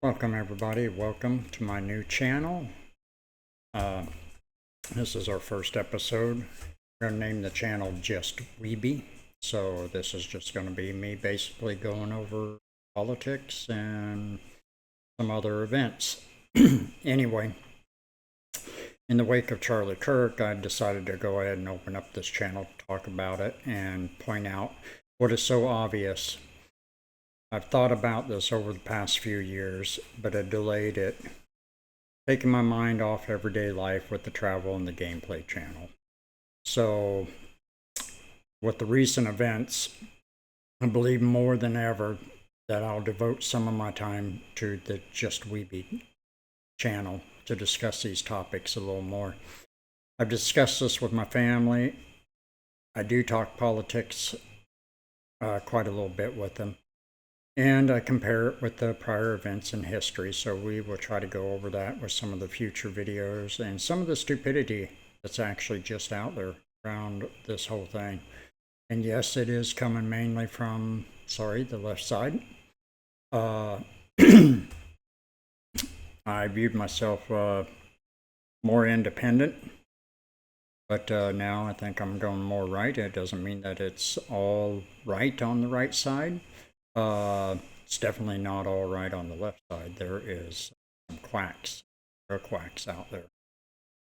Welcome everybody, welcome to my new channel. This is our first episode. We're going to name the channel Just Weeby. So this is just going to be me basically going over politics and some other events. Anyway, in the wake of Charlie Kirk, I decided to go ahead and open up this channel to talk about it and point out what is so obvious. I've thought about this over the past few years, but I delayed it, taking my mind off everyday life with the travel and the gameplay channel. So, with the recent events, I believe more than ever that I'll devote some of my time to the Just Weeby channel to discuss these topics a little more. I've discussed this with my family. I do talk politics quite a little bit with them. And I compare it with the prior events in history, so we will try to go over that with some of the future videos and some of the stupidity that's actually just out there around this whole thing. And yes, it is coming mainly from, the left side. I viewed myself more independent, but now I think I'm going more right. It doesn't mean that it's all right on the right side. It's definitely not all right on the left side. There is some quacks. There are quacks out there.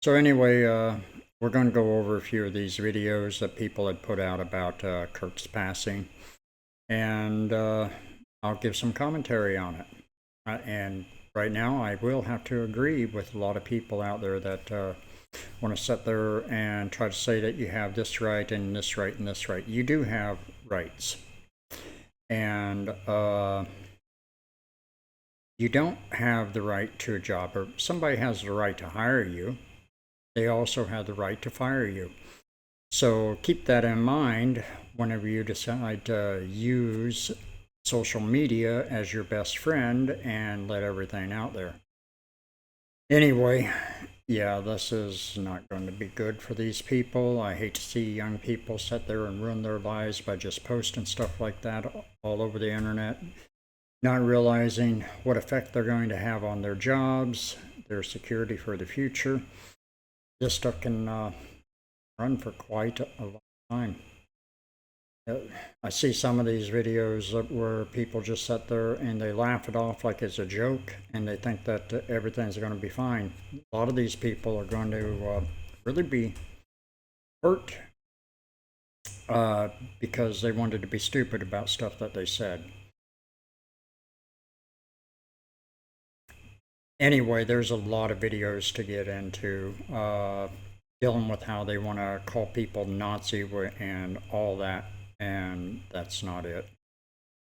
So anyway, we're going to go over a few of these videos that people had put out about Kirk's passing. And I'll give some commentary on it. And right now, I will have to agree with a lot of people out there that want to sit there and try to say that you have this right and this right and this right. You do have rights. And you don't have the right to a job, or somebody has the right to hire you. They also have the right to fire you. So keep that in mind whenever you decide to use social media as your best friend and let everything out there. Anyway, yeah, this is not going to be good for these people. I hate to see young people sit there and ruin their lives by just posting stuff like that all over the internet, not realizing what effect they're going to have on their jobs, their security for the future. This stuff can run for quite a long time. I see some of these videos where people just sit there and they laugh it off like it's a joke and they think that everything's going to be fine. A lot of these people are going to really be hurt because they wanted to be stupid about stuff that they said. Anyway, there's a lot of videos to get into dealing with how they want to call people Nazi and all that. And that's not it.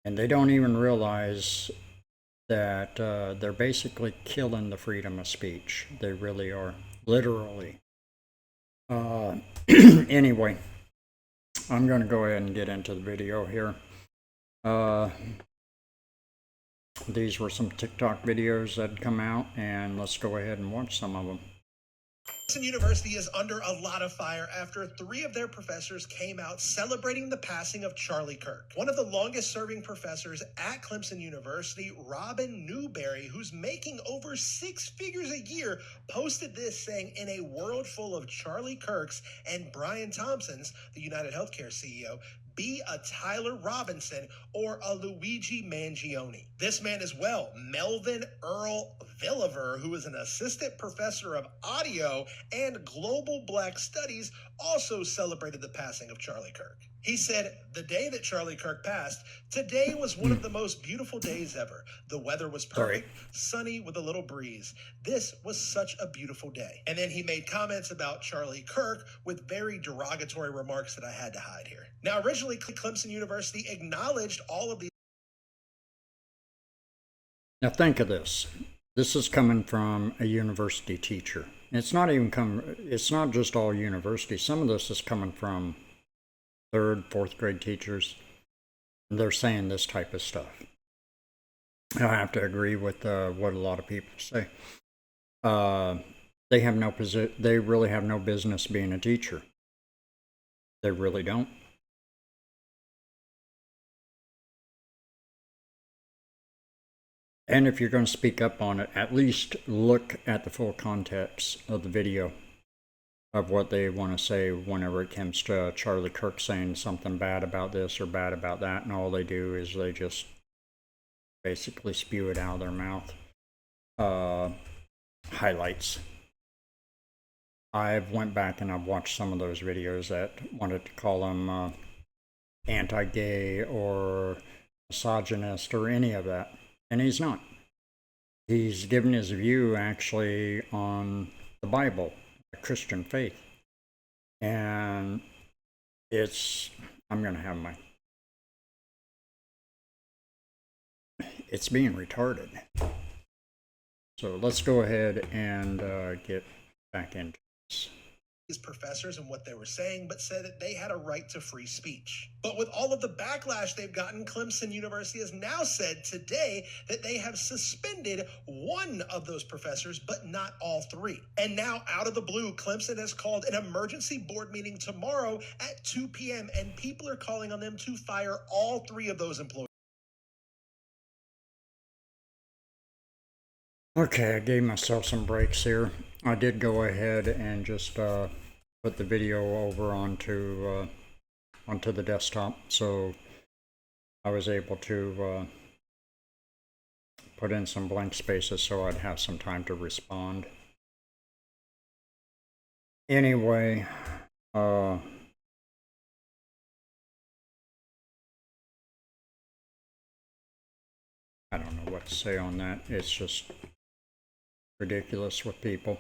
And they don't even realize that they're basically killing the freedom of speech. They really are, literally. Anyway, I'm going to go ahead and get into the video here. These were some TikTok videos that had come out, and let's go ahead and watch some of them. Clemson University is under a lot of fire after 3 of their professors came out celebrating the passing of Charlie Kirk. One of the longest-serving professors at Clemson University, Robin Newberry, who's making over 6 figures a year, posted this saying, "In a world full of Charlie Kirks and Brian Thompsons, the United Healthcare CEO, be a Tyler Robinson or a Luigi Mangione." This man as well, Melvin Earl Villiver, who is an assistant professor of audio and global black studies, also celebrated the passing of Charlie Kirk. He said, "The day that Charlie Kirk passed, today was one of the most beautiful days ever. The weather was perfect, sunny with a little breeze. This was such a beautiful day." And then he made comments about Charlie Kirk with very derogatory remarks that I had to hide here. Now, originally, Clemson University acknowledged all of these. Now think of this. This is coming from a university teacher. It's not just all university. Some of this is coming from 3rd, 4th grade teachers. They're saying this type of stuff. I have to agree with what a lot of people say. They really have no business being a teacher. They really don't. And if you're going to speak up on it, at least look at the full context of the video of what they want to say whenever it comes to Charlie Kirk saying something bad about this or bad about that, and all they do is they just basically spew it out of their mouth. Highlights. I've went back and I've watched some of those videos that wanted to call him anti-gay or misogynist or any of that, and he's not. He's given his view actually on the Bible, the Christian faith, and I'm gonna have my, it's being retarded. So let's go ahead and get back into this. Professors and what they were saying, but said that they had a right to free speech. But with all of the backlash they've gotten, Clemson University has now said today that they have suspended one of those professors, but not all three. And now, out of the blue, Clemson has called an emergency board meeting tomorrow at 2 p.m., and people are calling on them to fire all three of those employees. Okay, I gave myself some breaks here. I did go ahead and just put the video over onto the desktop, so I was able to put in some blank spaces so I'd have some time to respond. Anyway, I don't know what to say on that. It's just ridiculous with people,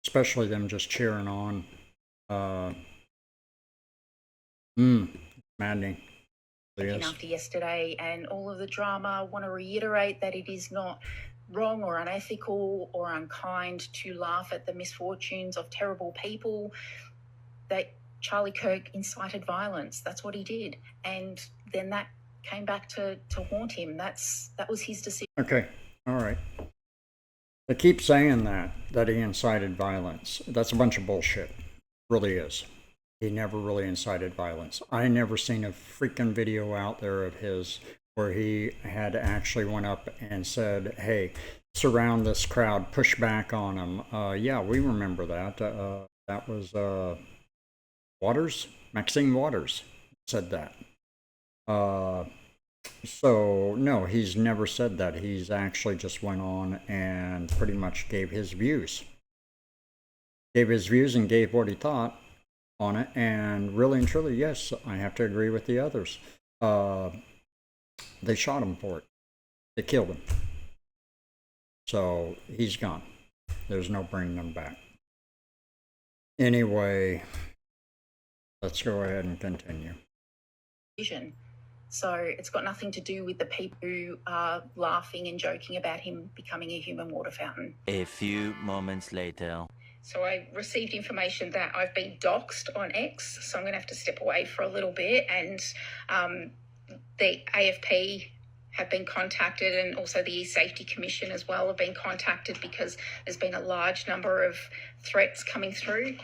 especially them just cheering on. Maddening. After yesterday and all of the drama, I want to reiterate that it is not wrong or unethical or unkind to laugh at the misfortunes of terrible people. That Charlie Kirk incited violence. That's what he did. And then that came back to haunt him. That was his decision. Okay, all right. They keep saying that he incited violence. That's a bunch of bullshit. It really is. He never really incited violence. I never seen a freaking video out there of his where he had actually went up and said, hey, surround this crowd, push back on them. Yeah, we remember that. That was Maxine Waters said that. So, no, he's never said that. He's actually just went on and pretty much gave his views. Gave his views and gave what he thought on it, and really and truly, yes, I have to agree with the others. They shot him for it. They killed him. So he's gone. There's no bringing him back. Anyway, let's go ahead and continue. So it's got nothing to do with the people who are laughing and joking about him becoming a human water fountain. A few moments later. So I received information that I've been doxxed on X, so I'm going to have to step away for a little bit. And the AFP have been contacted, and also the Safety Commission as well have been contacted, because there's been a large number of threats coming through.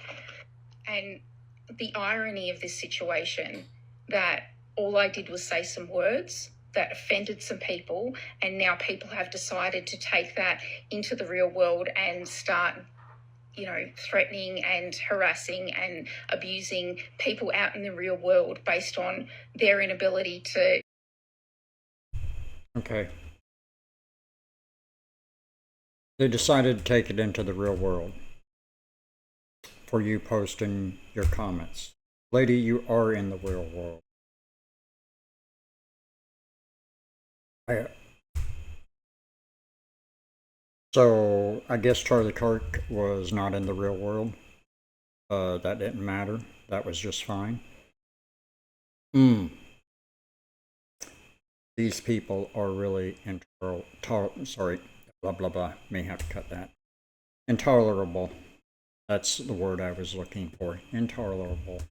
And the irony of this situation, that all I did was say some words that offended some people, and now people have decided to take that into the real world and start threatening and harassing and abusing people out in the real world based on their inability to. Okay. They decided to take it into the real world for you posting your comments. Lady, you are in the real world. So I guess Charlie Kirk was not in the real world. That didn't matter. That was just fine. These people are really blah blah blah. May have to cut that. Intolerable. That's the word I was looking for. Intolerable.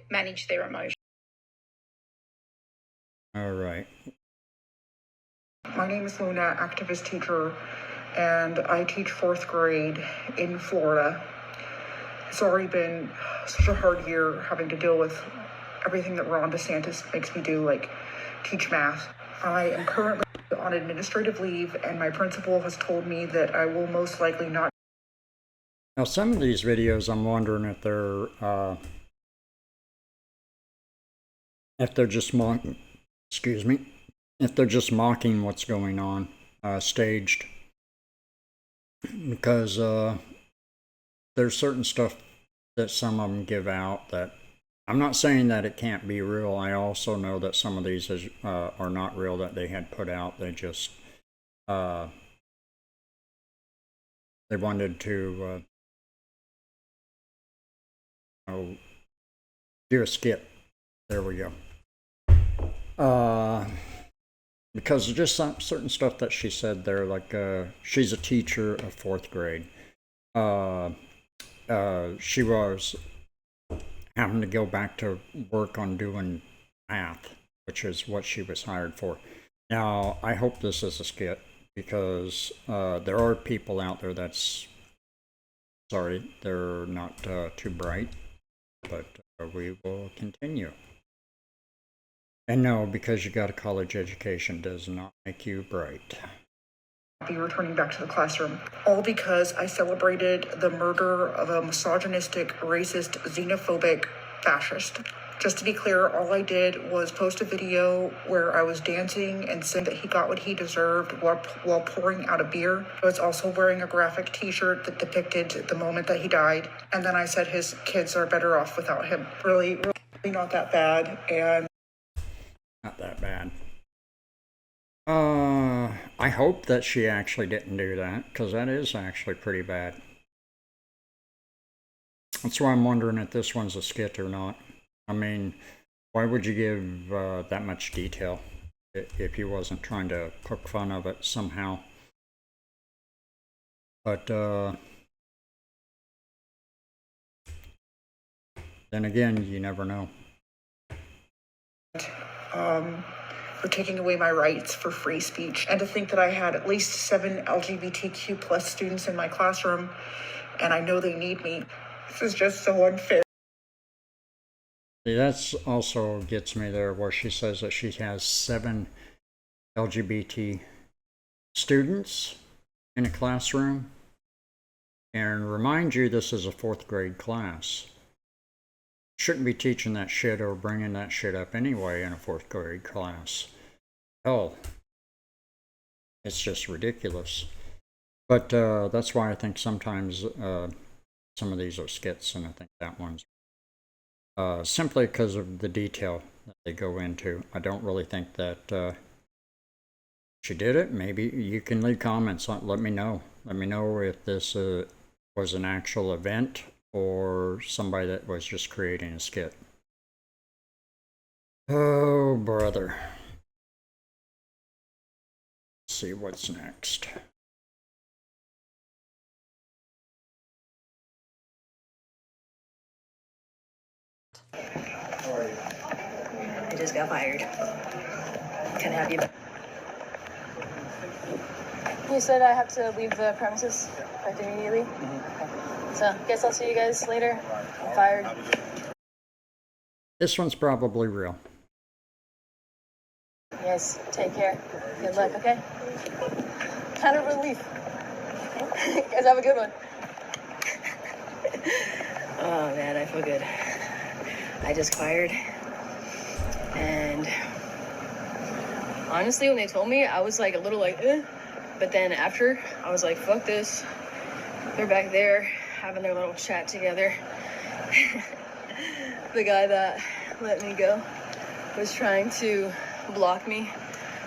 Manage their emotions. All right. My name is Luna, activist teacher, and I teach 4th grade in Florida. It's already been such a hard year having to deal with everything that Ron DeSantis makes me do, like teach math. I am currently on administrative leave, and my principal has told me that I will most likely not. Now, some of these videos, I'm wondering if they're just mocking, excuse me, if they're just mocking what's going on, staged. Because there's certain stuff that some of them give out that I'm not saying that it can't be real. I also know that some of these are not real that they had put out. They just they wanted to do a skit. There we go. Because of just some certain stuff that she said there, like she's a teacher of 4th grade. She was having to go back to work on doing math, which is what she was hired for. Now, I hope this is a skit, because there are people out there that's, sorry, they're not too bright, but we will continue. And no, because you got a college education does not make you bright. Be returning back to the classroom, all because I celebrated the murder of a misogynistic, racist, xenophobic fascist. Just to be clear, all I did was post a video where I was dancing and saying that he got what he deserved while pouring out a beer. I was also wearing a graphic t-shirt that depicted the moment that he died. And then I said his kids are better off without him. Really not that bad. And not that bad. I hope that she actually didn't do that, because that is actually pretty bad. That's why I'm wondering if this one's a skit or not. I mean, why would you give that much detail if you wasn't trying to poke fun of it somehow? But then again, you never know. For taking away my rights for free speech, and to think that I had at least 7 LGBTQ plus students in my classroom, and I know they need me. This is just so unfair. See, that's also gets me there, where she says that she has 7 LGBT students in a classroom. And remind you, this is a 4th grade class. Shouldn't be teaching that shit or bringing that shit up anyway in a 4th grade class. Hell, it's just ridiculous. But that's why I think sometimes some of these are skits, and I think that one's simply because of the detail that they go into. I don't really think that she did it. Maybe you can leave comments. Let me know. Let me know if this was an actual event or somebody that was just creating a skit. Oh, brother. Let's see what's next. I just got fired. Can I have you? You said I have to leave the premises like immediately? Okay. So, guess I'll see you guys later. I'm fired. This one's probably real. You guys, take care. Good luck, okay? Kind of relief. You guys have a good one. Oh man, I feel good. I just fired. And honestly, when they told me, I was like a little like, eh. But then after, I was like, fuck this. They're back there having their little chat together. The guy that let me go was trying to block me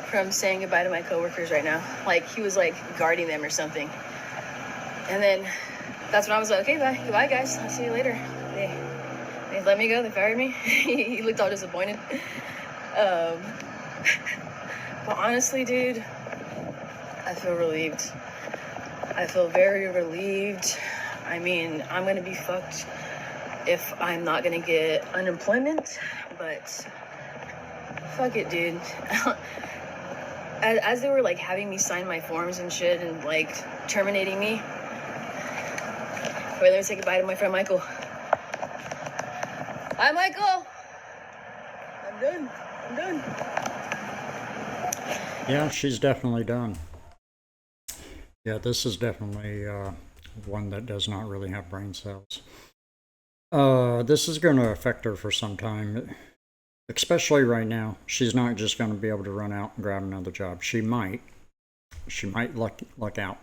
from saying goodbye to my coworkers right now. Like, he was like guarding them or something. And then that's when I was like, okay, bye. Goodbye, guys. I'll see you later. They let me go. They fired me. He looked all disappointed. But honestly, dude, I feel relieved. I feel very relieved. I mean, I'm gonna be fucked if I'm not gonna get unemployment, but fuck it, dude. As they were like having me sign my forms and shit and like terminating me, wait, let me say goodbye to my friend Michael. Hi, Michael. done. I'm done. Yeah, she's definitely done. Yeah, this is definitely one that does not really have brain cells. This is going to affect her for some time, especially right now. She's not just going to be able to run out and grab another job. She might luck out.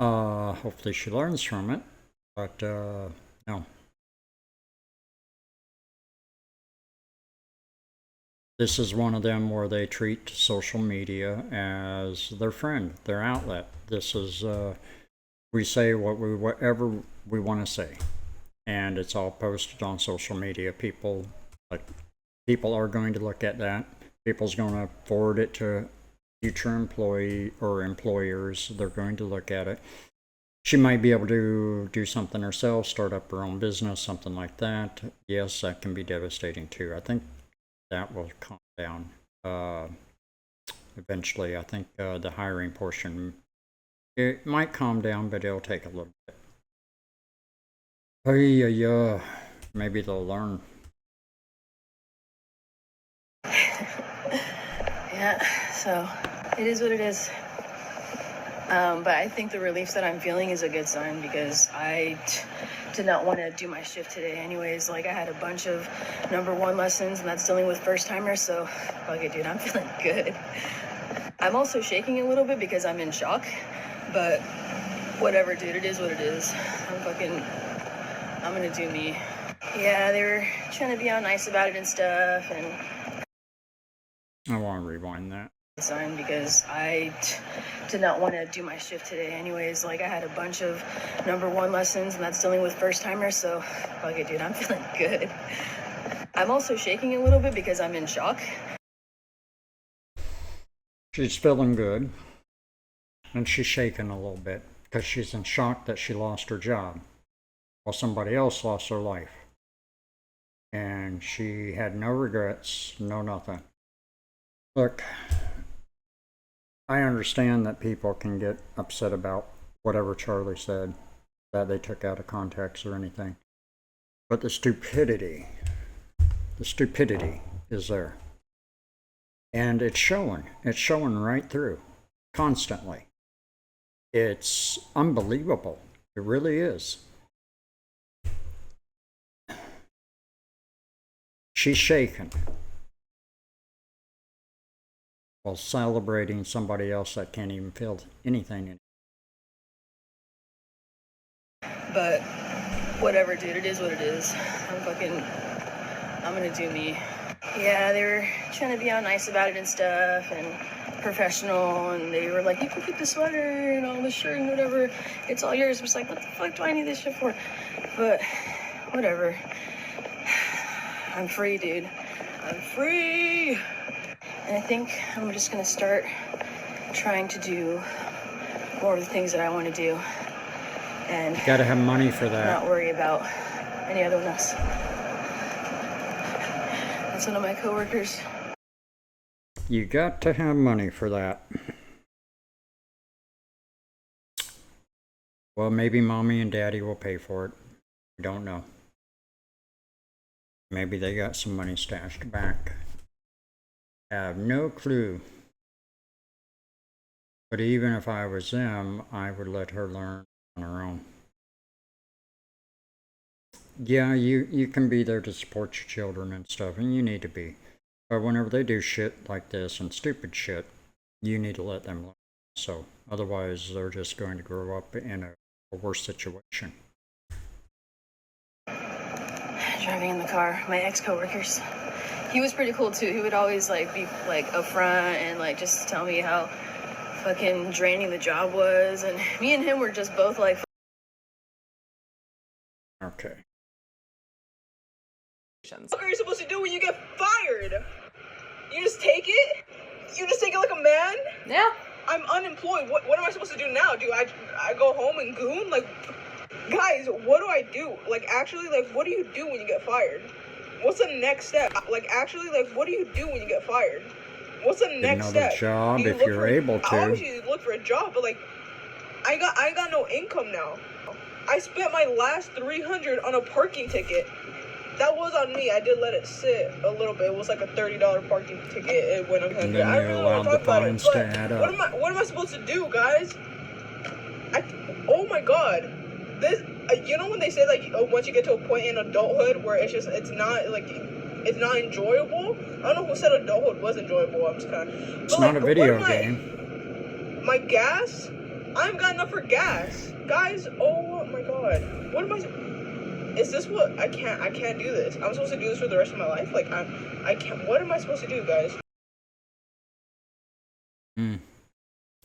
Hopefully she learns from it, but no. This is one of them where they treat social media as their friend, their outlet. This is, we say whatever we want to say, and it's all posted on social media. People are going to look at that. People's going to forward it to future employee or employers. They're going to look at it. She might be able to do something herself, start up her own business, something like that. Yes, that can be devastating too. I think that will calm down eventually. I think the hiring portion, it might calm down, but it'll take a little bit. Yeah, maybe they'll learn. Yeah, so it is what it is. But I think the relief that I'm feeling is a good sign because I did not want to do my shift today anyways. Like, I had a bunch of number 1 lessons, and that's dealing with first timers, so fuck it, dude, I'm feeling good. I'm also shaking a little bit because I'm in shock, but whatever, dude, it is what it is. I'm gonna do me. Yeah, they were trying to be all nice about it and stuff, and I want to rewind that. Sign because I did not want to do my shift today anyways. Like, I had a bunch of number 1 lessons, and that's dealing with first timers, so fuck it, dude, I'm feeling good. I'm also shaking a little bit because I'm in shock. She's feeling good, and she's shaking a little bit because she's in shock that she lost her job while somebody else lost their life, and she had no regrets, no nothing. Look, I understand that people can get upset about whatever Charlie said, that they took out of context or anything. But the stupidity is there. And it's showing right through, constantly. It's unbelievable. It really is. She's shaken while celebrating somebody else that can't even feel anything in. But whatever, dude, it is what it is. I'm gonna do me. Yeah, they were trying to be all nice about it and stuff, and professional, and they were like, you can keep the sweater and all the shirt and whatever, it's all yours. I'm just like, what the fuck do I need this shit for? But whatever. I'm free, dude. I'm free! And I think I'm just gonna start trying to do more of the things that I want to do, and gotta have money for that. Not worry about any other one else. That's one of my coworkers. You got to have money for that. Well, maybe mommy and daddy will pay for it. I don't know. Maybe they got some money stashed back. I have no clue. But even if I was them, I would let her learn on her own. Yeah, you can be there to support your children and stuff, and you need to be. But whenever they do shit like this and stupid shit, you need to let them learn. So, otherwise they're just going to grow up in a worse situation. Driving in the car, my ex-coworkers. He was pretty cool too. He would always like be like upfront and like just tell me how fucking draining the job was, and me and him were just both like, okay. What are you supposed to do when you get fired? You just take it? You just take it like a man? Yeah. I'm unemployed. What am I supposed to do now? Do I go home and goon? Like, guys, what do I do? Like, actually, like, what do you do when you get fired? What's the next step? Like, actually, like, what do you do when you get fired? What's the next another step? job if you're able to. Obviously, you look for a job, but like, I got no income now. I spent my last $300 on a parking ticket. that was on me. I did let it sit a little bit. It was like a $30 parking ticket. It went And then I you really allowed want to the talk about it, fines but to add up. what am I supposed to do, guys? Oh my god. This, you know when they say like once you get to a point in adulthood where it's not enjoyable. I don't know who said adulthood was enjoyable. I'm just kind of. It's not a video game. My gas? I haven't got enough for gas, guys. Oh my god. What am I? Is this what I can't do this? I'm supposed to do this for the rest of my life? Like I can't. What am I supposed to do, guys?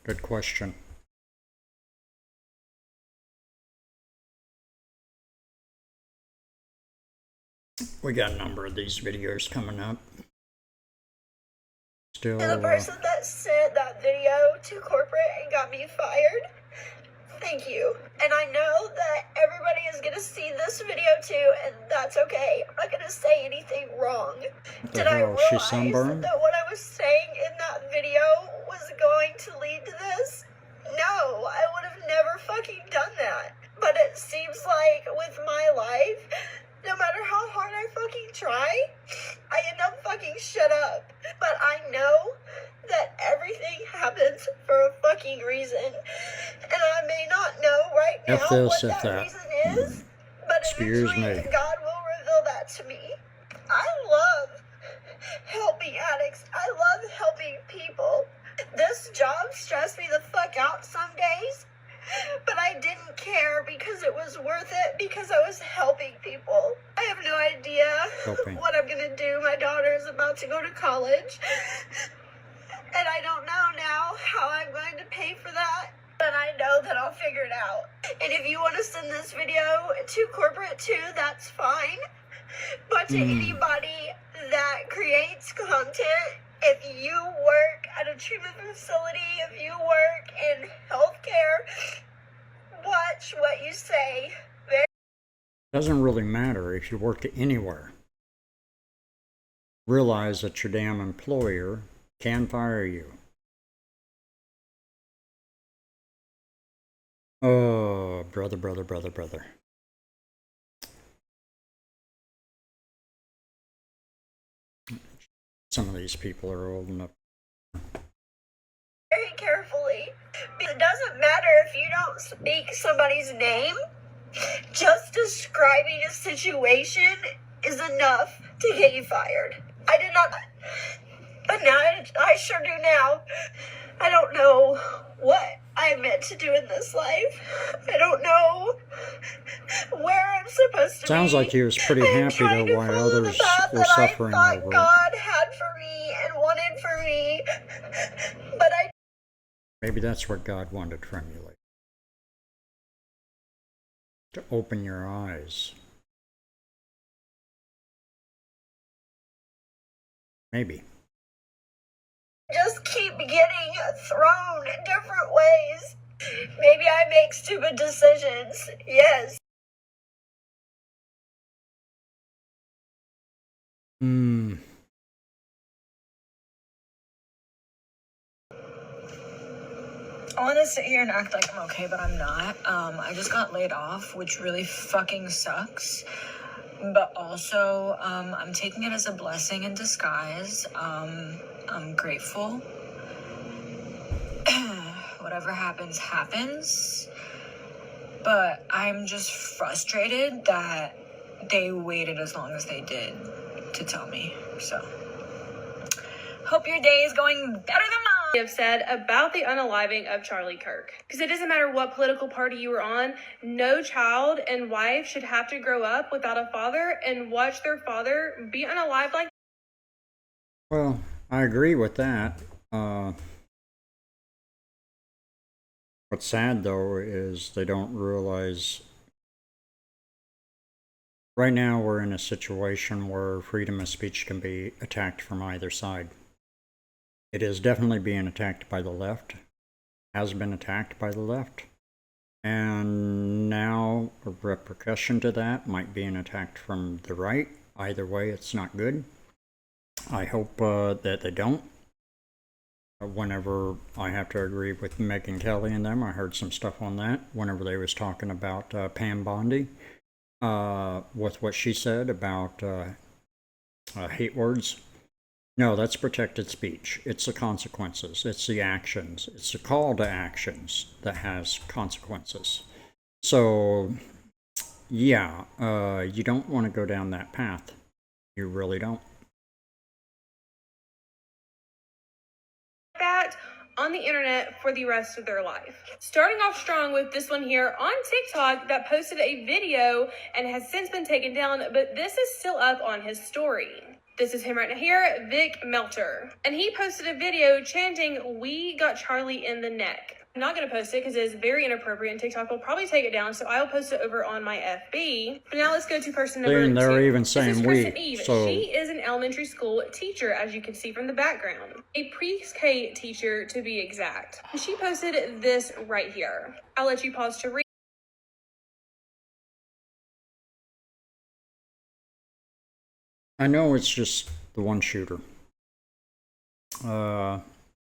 Good question. We got a number of these videos coming up. Still, To the person that sent that video to corporate and got me fired, thank you. And I know that everybody is going to see this video too, and that's okay. I'm not going to say anything wrong. Did I hell, she realize sunburned? that what I was saying in that video was going to lead to this? No, I would have never fucking done that. But it seems like with my life, no matter how hard I fucking try, I end up fucking shut up. But I know that everything happens for a fucking reason. And I may not know right now F this, what F that that. reason is, but Excuse eventually me. God will reveal that to me. I love helping addicts. I love helping people. This job stressed me the fuck out some days. But I didn't care because it was worth it because I was helping people. I have no idea what I'm going to do. My daughter is about to go to college. And I don't know now how I'm going to pay for that. But I know that I'll figure it out. And if you want to send this video to corporate too, that's fine. But to anybody that creates content, if you work at a treatment facility, if you work in healthcare, watch what you say. Doesn't really matter if you work anywhere. Realize that your damn employer can fire you. Oh, brother. Some of these people are old enough. Very carefully. It doesn't matter if you don't speak somebody's name. Just describing a situation is enough to get you fired. I did not, but now I sure do now. I don't know what I'm meant to do in this life. I don't know where I'm supposed to Sounds be. like he was pretty happy though while others were suffering I over thought it. God had for me and wanted for me, but Maybe that's what God wanted from you, like, to open your eyes. Maybe. just keep getting thrown in different ways. Maybe I make stupid decisions. Yes. I want to sit here and act like I'm okay, but I'm not. I just got laid off, which really fucking sucks. But also, I'm taking it as a blessing in disguise. I'm grateful. Whatever happens, happens. But I'm just frustrated that they waited as long as they did to tell me. So, hope your day is going better than mine. Have said about the unaliving of Charlie Kirk. Because it doesn't matter what political party you were on, no child and wife should have to grow up without a father and watch their father be unalived like. Well, I agree with that. What's sad though is they don't realize right now we're in a situation where freedom of speech can be attacked from either side. It is definitely being attacked by the left, has been attacked by the left, and now a repercussion to that might be an attack from the right. Either way, it's not good. I hope that they don't. Whenever I have to agree with Megyn Kelly and them, I heard some stuff on that whenever they was talking about Pam Bondi. with what she said about hate words. No, that's protected speech. It's the consequences. It's the actions. It's the call to actions that has consequences. So, yeah, you don't want to go down that path. You really don't. That on the internet for the rest of their life. Starting off strong with this one here on TikTok that posted a video and has since been taken down, but this is still up on his story. This is him right here, Vic Melter. And he posted a video chanting, "We got Charlie in the neck." I'm not going to post it because it is very inappropriate and TikTok will probably take it down, so I'll post it over on my FB. But now let's go to person number 2. They're even This saying is we. Kristen Eve. So She is an elementary school teacher, as you can see from the background. A pre-K teacher, to be exact. She posted this right here. I'll let you pause to read. I know it's just the one shooter.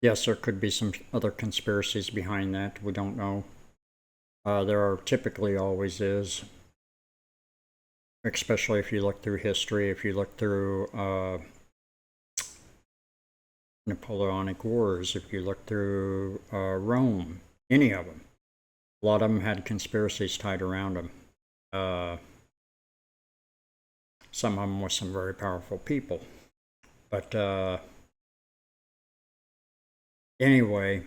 Yes, there could be some other conspiracies behind that. We don't know. There are typically always is, especially if you look through history, if you look through Napoleonic Wars, if you look through Rome, any of them. A lot of them had conspiracies tied around them. Some of them with some very powerful people. But anyway,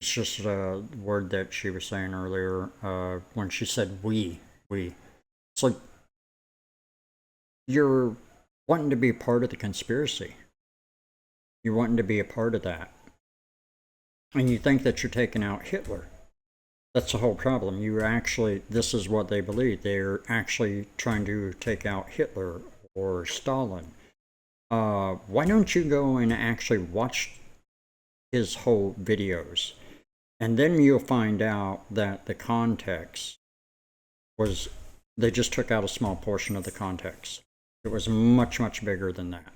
it's just a word that she was saying earlier when she said we. It's like you're wanting to be a part of the conspiracy. You're wanting to be a part of that. And you think that you're taking out Hitler. That's the whole problem. This is what they believe. They're actually trying to take out Hitler or Stalin. Why don't you go and actually watch his whole videos? And then you'll find out that the context was, they just took out a small portion of the context. It was much, much bigger than that.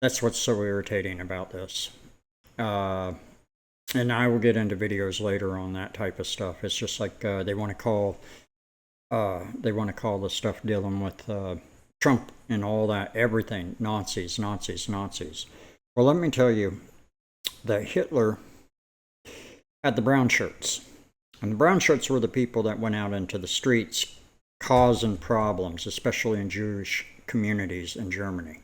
That's what's so irritating about this. And I will get into videos later on that type of stuff. It's just like they want to call the stuff dealing with Trump and all that, everything, Nazis. Well, let me tell you that Hitler had the brown shirts. And the brown shirts were the people that went out into the streets causing problems, especially in Jewish communities in Germany.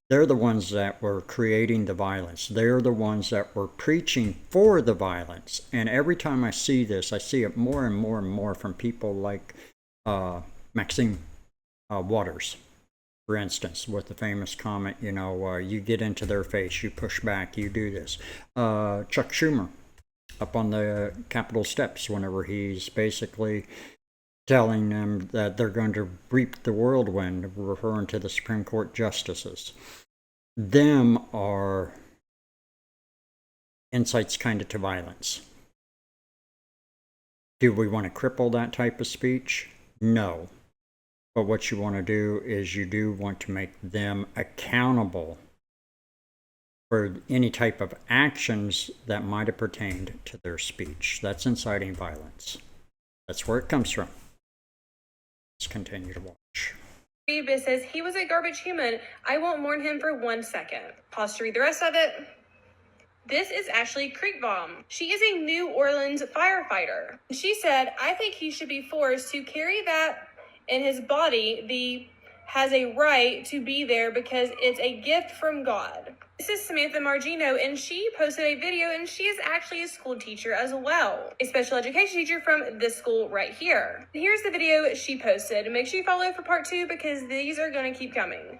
They're the ones that were creating the violence. They're the ones that were preaching for the violence. And every time I see this, I see it more and more and more from people like Maxine Waters, for instance, with the famous comment, you get into their face, you push back, you do this. Chuck Schumer up on the Capitol steps whenever he's basically telling them that they're going to reap the whirlwind, referring to the Supreme Court justices. Them are incites kind of to violence. Do we want to cripple that type of speech? No. But what you want to do is you do want to make them accountable for any type of actions that might have pertained to their speech. That's inciting violence. That's where it comes from. Let's continue to watch. It says, "He was a garbage human. I won't mourn him for 1 second." Pause to read the rest of it. This is Ashley Creekbaum. She is a New Orleans firefighter. She said, "I think he should be forced to carry that in his body. Has a right to be there because it's a gift from God." This is Samantha Margino, and she posted a video, and she is actually a school teacher as well. A special education teacher from this school right here. And here's the video she posted. Make sure you follow for part 2 because these are going to keep coming.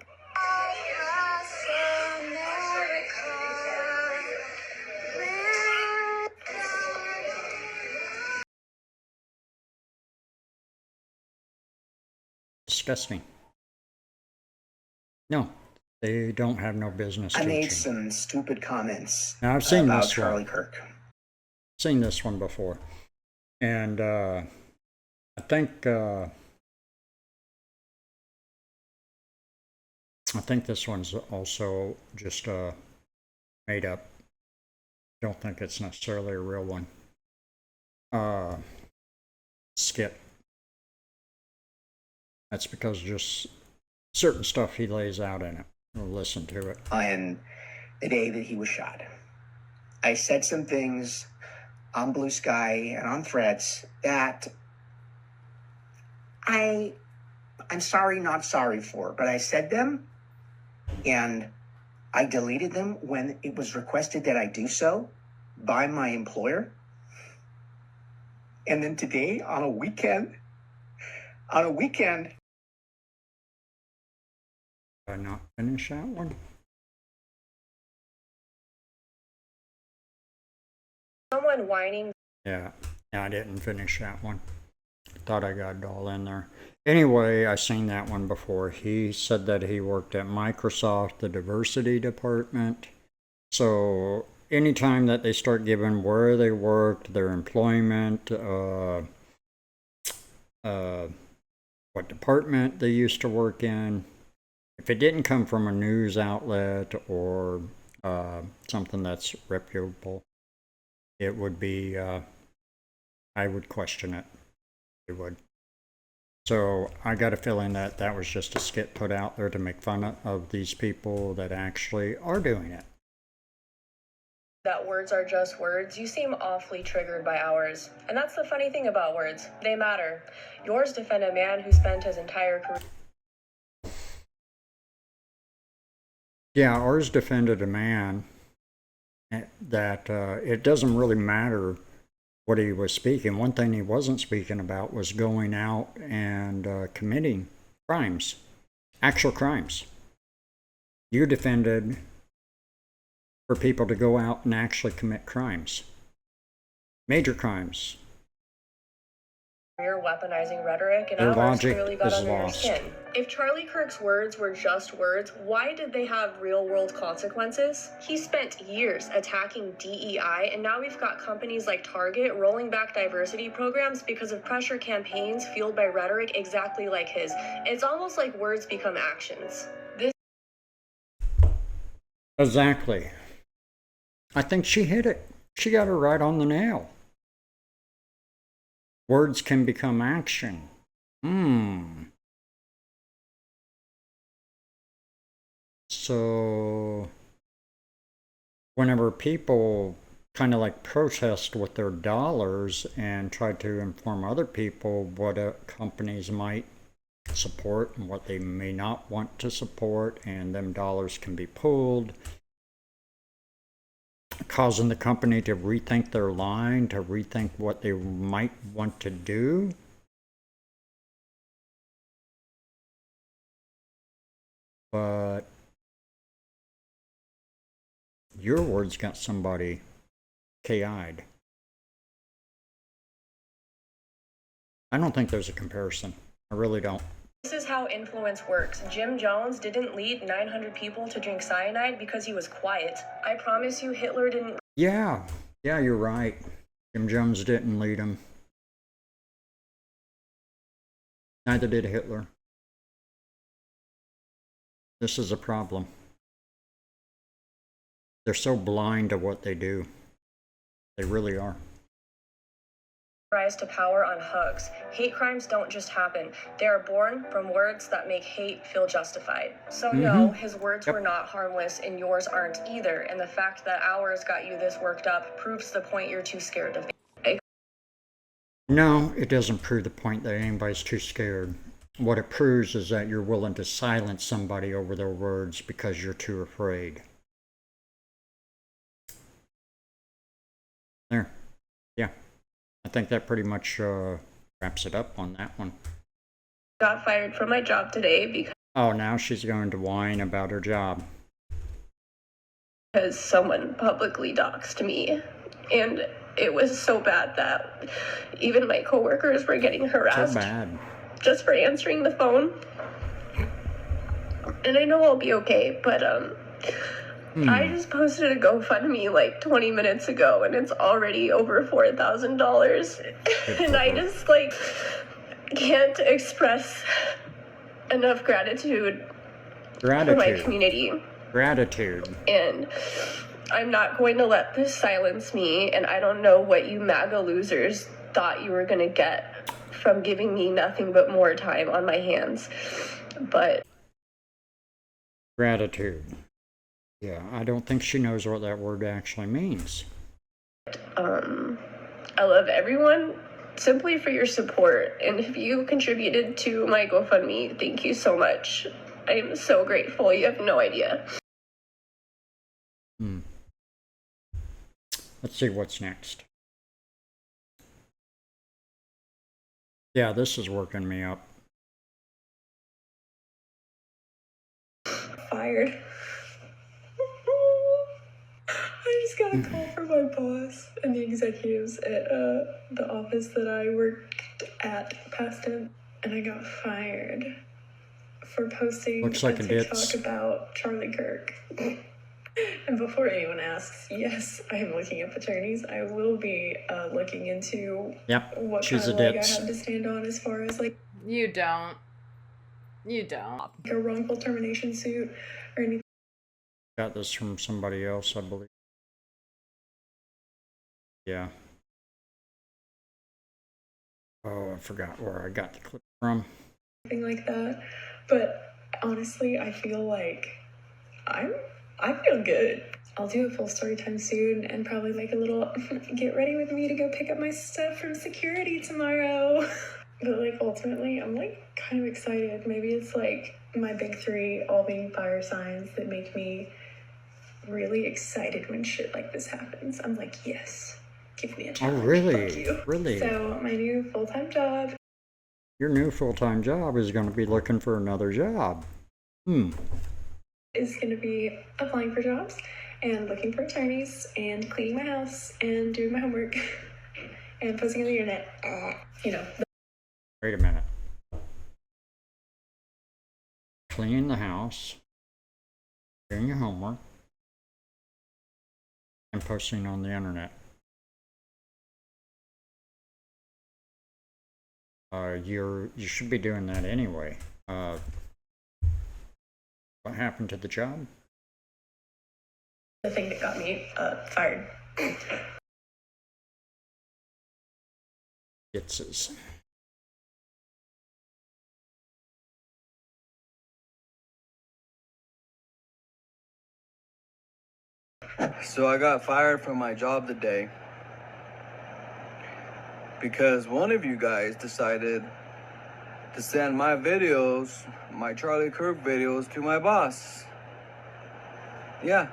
Disgusting. No, they don't have no business I teaching. made some stupid comments Now, I've seen about this Charlie one. Kirk. Seen this one before, and I think this one's also just made up. Don't think it's necessarily a real one. Skit. That's because just certain stuff he lays out in it. We'll listen to it. On the day that he was shot, I said some things on Blue Sky and on Threads that I'm sorry, not sorry for, but I said them and I deleted them when it was requested that I do so by my employer. And then today on a weekend, Did I not finish that one? Someone whining. Yeah, I didn't finish that one. Thought I got it all in there. Anyway, I seen that one before. He said that he worked at Microsoft, the diversity department. So anytime that they start giving where they worked, their employment, what department they used to work in, if it didn't come from a news outlet or something that's reputable, it would be, I would question it. It would. So I got a feeling that that was just a skit put out there to make fun of these people that actually are doing it. That words are just words. You seem awfully triggered by ours. And that's the funny thing about words. They matter. Yours defend a man who spent his entire career. Yeah, ours defended a man that it doesn't really matter what he was speaking. One thing he wasn't speaking about was going out and committing crimes, actual crimes. You defended for people to go out and actually commit crimes, major crimes. You're weaponizing rhetoric, and Their ours logic clearly got is under your lost. skin. If Charlie Kirk's words were just words, why did they have real-world consequences? He spent years attacking DEI, and now we've got companies like Target rolling back diversity programs because of pressure campaigns fueled by rhetoric exactly like his. It's almost like words become actions. Exactly. I think she hit it. She got it right on the nail. Words can become action. So, whenever people kind of like protest with their dollars and try to inform other people what companies might support and what they may not want to support, and them dollars can be pulled, causing the company to rethink their line, to rethink what they might want to do. But your words got somebody KI'd. I don't think there's a comparison. I really don't. This is how influence works. Jim Jones didn't lead 900 people to drink cyanide because he was quiet. I promise you Hitler didn't. Yeah, you're right. Jim Jones didn't lead them. Neither did Hitler. This is a problem. They're so blind to what they do. They really are. Rise to power on hugs. Hate crimes don't just happen. They are born from words that make hate feel justified. So no, his words were not harmless and yours aren't either. And the fact that ours got you this worked up proves the point you're too scared to make. No, it doesn't prove the point that anybody's too scared. What it proves is that you're willing to silence somebody over their words because you're too afraid. There. Yeah. I think that pretty much wraps it up on that one. Got fired from my job today Oh, now she's going to whine about her job. because someone publicly doxed me. And it was so bad that even my coworkers were getting harassed. So bad. Just for answering the phone. And I know I'll be okay, but I just posted a GoFundMe like 20 minutes ago and it's already over $4,000. And I just like can't express enough gratitude for my community. Gratitude. And I'm not going to let this silence me, and I don't know what you MAGA losers thought you were going to get from giving me nothing but more time on my hands. But gratitude. Yeah, I don't think she knows what that word actually means. I love everyone simply for your support. And if you contributed to my GoFundMe, thank you so much. I am so grateful. You have no idea. Let's see what's next. Yeah, this is working me up. Fired. I just got a call from my boss and the executives at the office that I worked at past tense, and I got fired for posting Looks like a a TikTok ditz. about Charlie Kirk. And before anyone asks, yes, I am looking up attorneys. I will be looking into what she's kind a of leg I ditz. have to stand on as far as like You don't. a wrongful termination suit or anything. Got this from somebody else, I believe. Yeah. Oh, I forgot where I got the clip from. Anything like that. But honestly, I feel like I feel good. I'll do a full story time soon and probably like a little get ready with me to go pick up my stuff from security tomorrow. But like ultimately, I'm like kind of excited. Maybe it's like my big three all being fire signs that make me really excited when shit like this happens. I'm like, yes, give me a challenge. Oh, really? Fuck you. Really? So my new full-time job. Your new full-time job is going to be looking for another job. Is going to be applying for jobs and looking for attorneys and cleaning my house and doing my homework and posting on the internet. You know. Wait a minute. Cleaning the house, doing your homework, and posting on the internet. You should be doing that anyway. What happened to the job? The thing that got me fired. It's So I got fired from my job today because one of you guys decided to send my videos, my Charlie Kirk videos, to my boss. Yeah.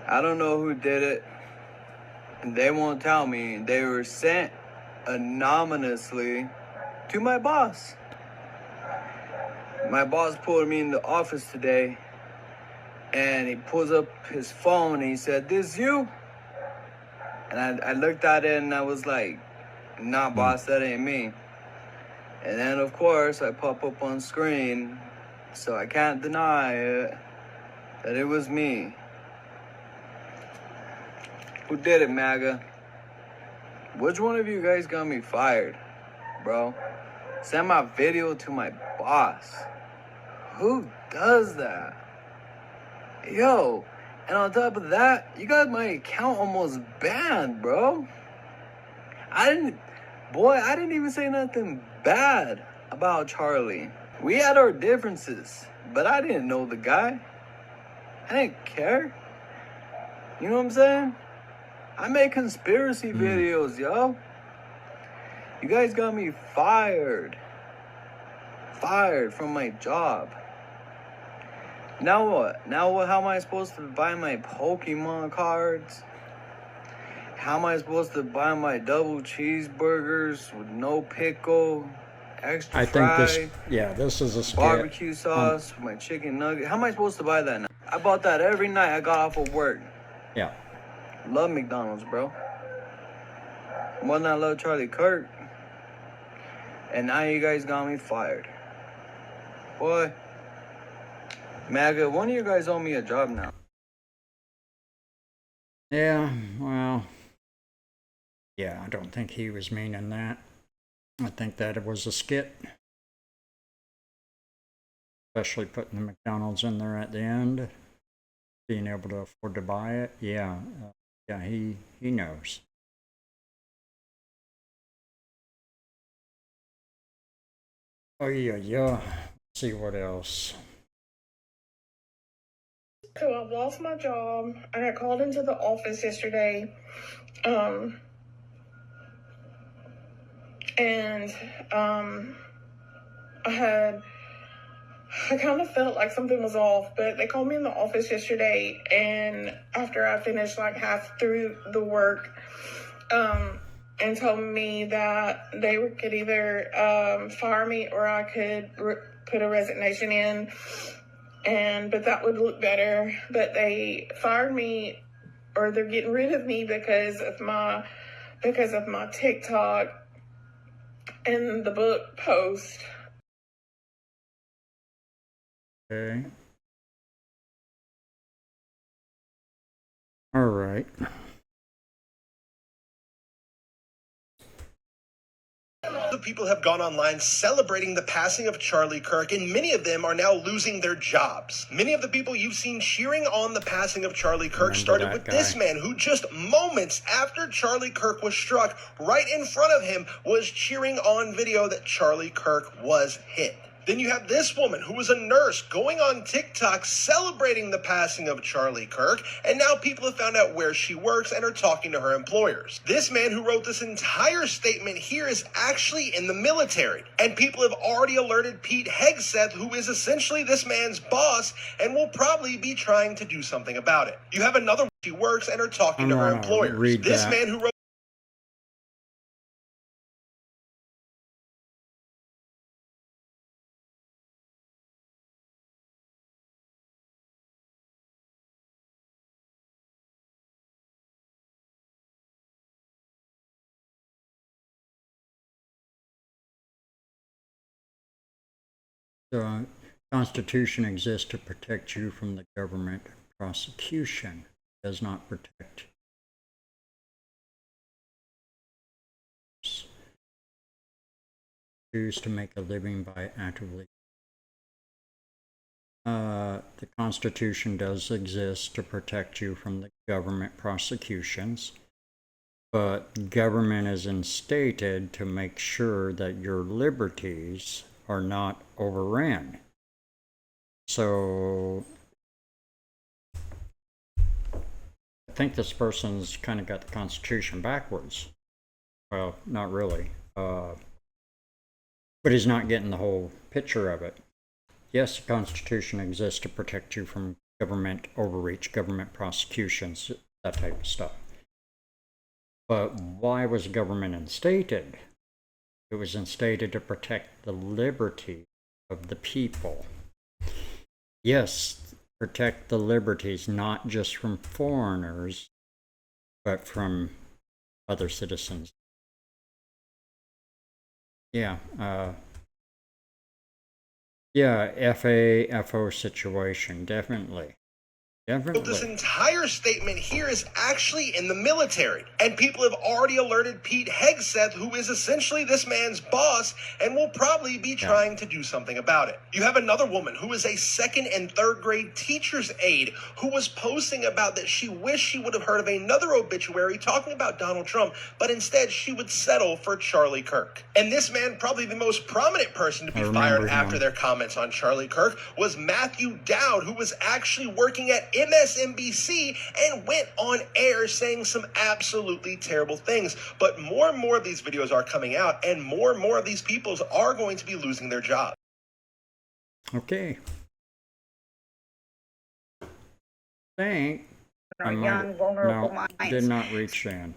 I don't know who did it. And they won't tell me. They were sent anonymously to my boss. My boss pulled me in the office today and he pulls up his phone and he said, "This you?" And I looked at it and I was like, "Nah, boss, that ain't me." And then, of course, I pop up on screen, so I can't deny it, that it was me. Who did it, MAGA? Which one of you guys got me fired, bro? Send my video to my boss. Who does that? Yo, and on top of that, you got my account almost banned, bro. I didn't even say nothing bad about Charlie. We had our differences, but I didn't know the guy. I didn't care. You know what I'm saying? I make conspiracy videos, yo. You guys got me fired. Fired from my job. Now what? Now what? How am I supposed to buy my Pokemon cards? How am I supposed to buy my double cheeseburgers with no pickle, extra I fry, think this is a skit. barbecue sauce, my chicken nugget? How am I supposed to buy that now? I bought that every night I got off of work. Yeah. Love McDonald's, bro. More than I love Charlie Kirk. And now you guys got me fired. Boy. MAGA, one of you guys owe me a job now. Yeah, well, yeah, I don't think he was meaning that. I think that it was a skit. Especially putting the McDonald's in there at the end. Being able to afford to buy it. Yeah, he knows. Oh yeah. See what else. So I've lost my job. I got called into the office yesterday. Um, and I kind of felt like something was off, but they called me in the office yesterday, and after I finished like half through the work, and told me that they could either fire me or I could put a resignation in, but that would look better. But they fired me, or they're getting rid of me because of my TikTok and the book post. Okay. All right. Of people have gone online celebrating the passing of Charlie Kirk, and many of them are now losing their jobs. Many of the people you've seen cheering on the passing of Charlie Kirk started with this man who just moments after Charlie Kirk was struck, right in front of him, was cheering on video that Charlie Kirk was hit. Then you have this woman who was a nurse going on TikTok celebrating the passing of Charlie Kirk, and now people have found out where she works and are talking to her employers. This man who wrote this entire statement here is actually in the military, and people have already alerted Pete Hegseth, who is essentially this man's boss, and will probably be trying to do something about it. You have another she works and are talking to her employers. This man who wrote The Constitution exists to protect you from the government prosecution. It does not protect choose to make a living by actively. The Constitution does exist to protect you from the government prosecutions, but government is instated to make sure that your liberties are not overrun. So I think this person's kind of got the Constitution backwards. Well, not really. But he's not getting the whole picture of it. Yes, the Constitution exists to protect you from government overreach, government prosecutions, that type of stuff. But why was government instated? It was instated to protect the liberty of the people. Yes, protect the liberties, not just from foreigners, but from other citizens. Yeah, FO situation, definitely. This entire statement here is actually in the military, and people have already alerted Pete Hegseth, who is essentially this man's boss, and will probably be trying to do something about it. You have another woman who is a 2nd and 3rd grade teacher's aide who was posting about that she wished she would have heard of another obituary talking about Donald Trump, but instead she would settle for Charlie Kirk. And this man, probably the most prominent person to be fired after their comments on Charlie Kirk, was Matthew Dowd, who was actually working at MSNBC and went on air saying some absolutely terrible things. But more and more of these videos are coming out, and more of these people are going to be losing their jobs. Okay. Think young, vulnerable minds. Did not reach Shan.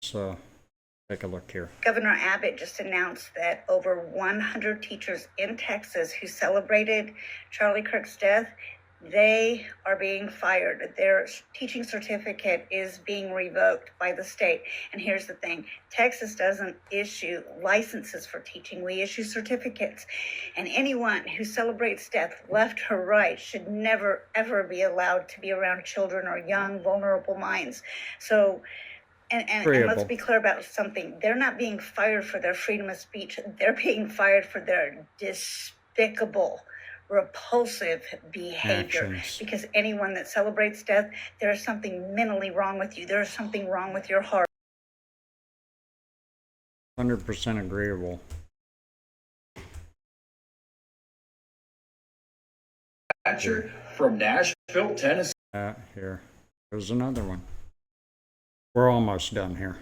So take a look here. Governor Abbott just announced that over 100 teachers in Texas who celebrated Charlie Kirk's death, they are being fired. Their teaching certificate is being revoked by the state. And here's the thing, Texas doesn't issue licenses for teaching. We issue certificates. And anyone who celebrates death, left or right, should never, ever be allowed to be around children or young, vulnerable minds. So, and let's be clear about something. They're not being fired for their freedom of speech. They're being fired for their despicable, repulsive behavior. Because anyone that celebrates death, there is something mentally wrong with you. There is something wrong with your heart. 100% agreeable. dispatcher from Nashville, Tennessee. Here. There's another one. We're almost done here.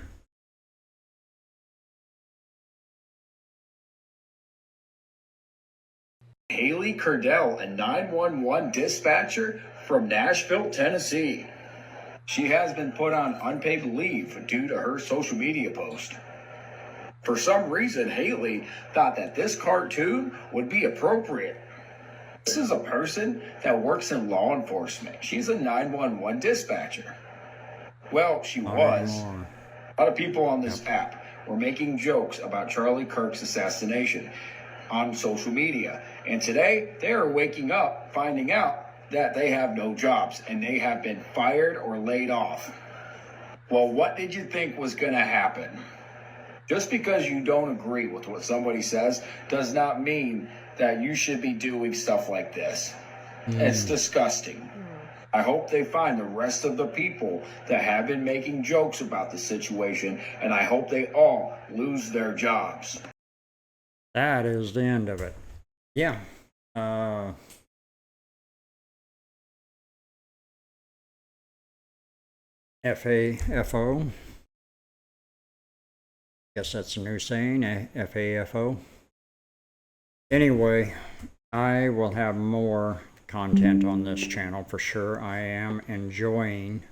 Haley Curdell, a 911 dispatcher from Nashville, Tennessee. She has been put on unpaid leave due to her social media post. For some reason, Haley thought that this cartoon would be appropriate. This is a person that works in law enforcement. She's a 911 dispatcher. Well, she was. A lot of people on this app were making jokes about Charlie Kirk's assassination on social media. And today, they are waking up, finding out that they have no jobs and they have been fired or laid off. Well, what did you think was going to happen? Just because you don't agree with what somebody says does not mean that you should be doing stuff like this. It's disgusting. I hope they find the rest of the people that have been making jokes about the situation, and I hope they all lose their jobs. That is the end of it. Yeah. FAFO. Guess that's a new saying, FAFO. Anyway, I will have more content on this channel for sure. I am enjoying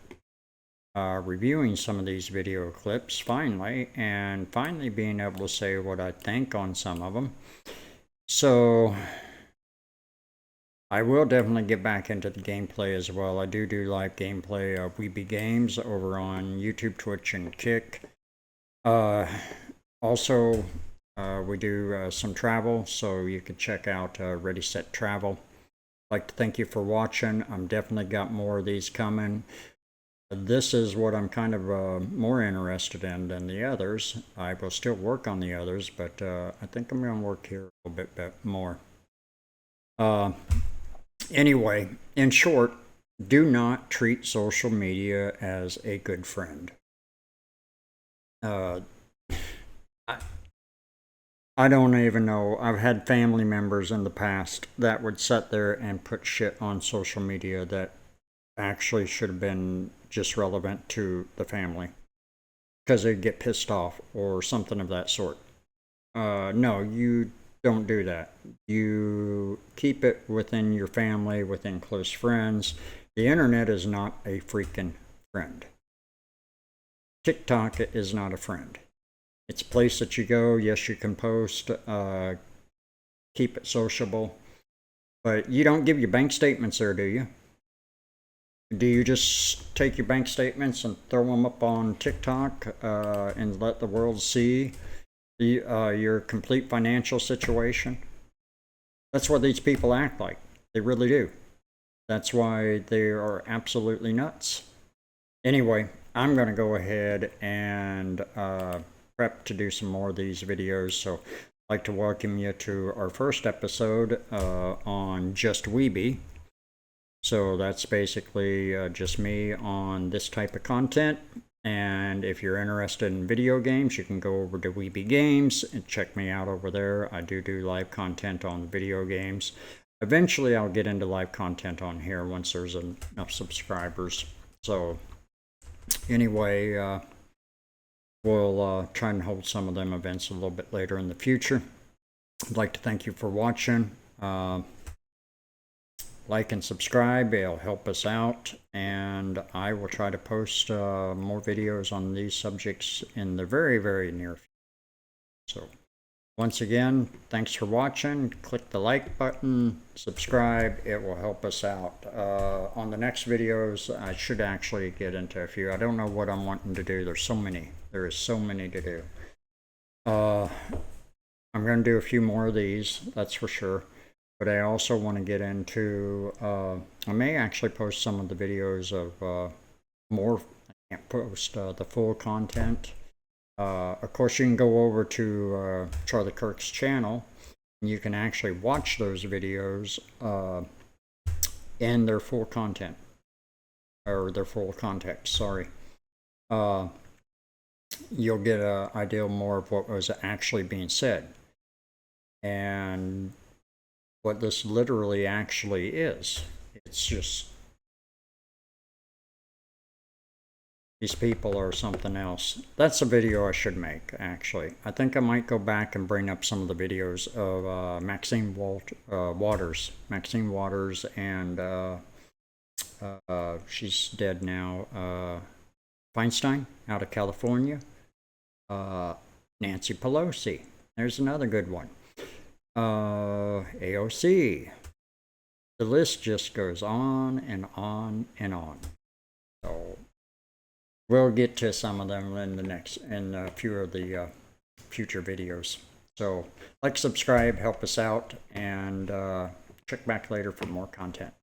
reviewing some of these video clips finally, and finally being able to say what I think on some of them. So I will definitely get back into the gameplay as well. I do live gameplay of Weeby Games over on YouTube, Twitch, and Kick. Also, we do some travel, so you can check out Ready Set Travel. I'd like to thank you for watching. I'm definitely got more of these coming. This is what I'm kind of more interested in than the others. I will still work on the others, but I think I'm going to work here a little bit more. Anyway, in short, do not treat social media as a good friend. I don't even know. I've had family members in the past that would sit there and put shit on social media that actually should have been just relevant to the family because they'd get pissed off or something of that sort. No, you don't do that. You keep it within your family, within close friends. The internet is not a freaking friend. TikTok is not a friend. It's a place that you go. Yes, you can post, keep it sociable, but you don't give your bank statements there, do you? Do you just take your bank statements and throw them up on TikTok and let the world see your complete financial situation? That's what these people act like. They really do. That's why they are absolutely nuts. Anyway, I'm going to go ahead and prep to do some more of these videos. So I'd like to welcome you to our first episode on Just Weeby. So that's basically just me on this type of content. And if you're interested in video games, you can go over to Weeby Games and check me out over there. I do live content on video games. Eventually, I'll get into live content on here once there's enough subscribers. So anyway, we'll try and hold some of them events a little bit later in the future. I'd like to thank you for watching. Like and subscribe, it'll help us out, and I will try to post more videos on these subjects in the very, very near future. So, once again, thanks for watching. Click the like button, subscribe, it will help us out. On the next videos, I should actually get into a few. I don't know what I'm wanting to do. There's so many. There is so many to do. I'm going to do a few more of these, that's for sure. But I also want to get into, I may actually post some of the videos of more, I can't post the full content. Of course, you can go over to Charlie Kirk's channel, and you can actually watch those videos in their full content, or their full context, sorry. You'll get an idea more of what was actually being said. And what this literally actually is. It's just, these people are something else. That's a video I should make, actually. I think I might go back and bring up some of the videos of Maxine Waters. Maxine Waters and she's dead now. Feinstein out of California. Nancy Pelosi. There's another good one. AOC. The list just goes on and on and on. So we'll get to some of them in a few of the future videos. So like, subscribe, help us out, and check back later for more content.